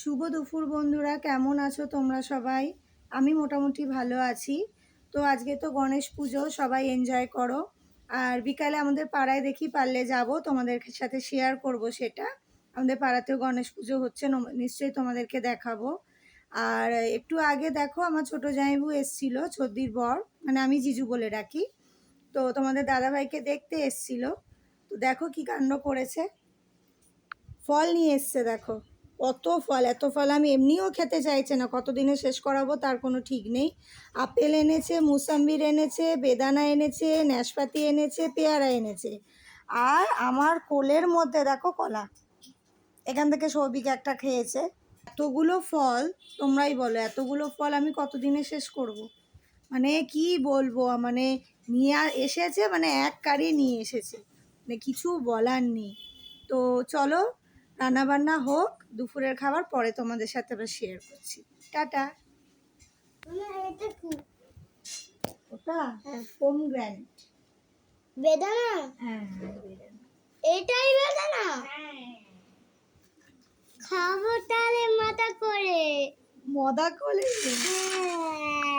শুভ দুপুর বন্ধুরা, কেমন আছো তোমরা সবাই? আমি মোটামুটি ভালো আছি। তো আজকে তো গণেশ পুজো, সবাই এনজয় করো। আর বিকালে আমাদের পাড়ায় দেখি পারলে যাব, তোমাদের সাথে শেয়ার করব সেটা। আমাদের পাড়াতেও গণেশ পুজো হচ্ছে, নিশ্চয়ই তোমাদেরকে দেখাবো। আর একটু আগে দেখো আমার ছোট জামাইবু এসছিল, ছদ্দির বর, মানে আমি জিজু বলে ডাকি। তো তোমাদের দাদাভাইকে দেখতে এসছিল। তো দেখো কি কাণ্ড করেছে, ফল নিয়ে এসছে। দেখো কত ফল, এত ফল আমি এমনিও খেতে চাইছে না, কতদিনে শেষ করাবো তার কোনো ঠিক নেই। আপেল এনেছে, মুসাম্বির এনেছে, বেদানা এনেছে, নাশপাতি এনেছে, পেয়ারা এনেছে। আর আমার কোলের মধ্যে দেখো কলা, এখান থেকে সৌভিক একটা খেয়েছে। এতগুলো ফল, তোমরাই বলো এতগুলো ফল আমি কতদিনে শেষ করব। মানে কি বলবো, মানে নিয়ে এসেছে, মানে এক কারি নিয়ে এসেছে, মানে কিছু বলার নেই। তো চলো রান্নাবান্না হোক, দুপুরের খাবার পরে তোমাদের সাথে আবার শেয়ার করছি। টাটা। ওটা পোমগ্রানেট, বেদানা। হ্যাঁ এটাই বেদানা। খাবো তাহলে মাথা করে। মদা করে। হ্যাঁ।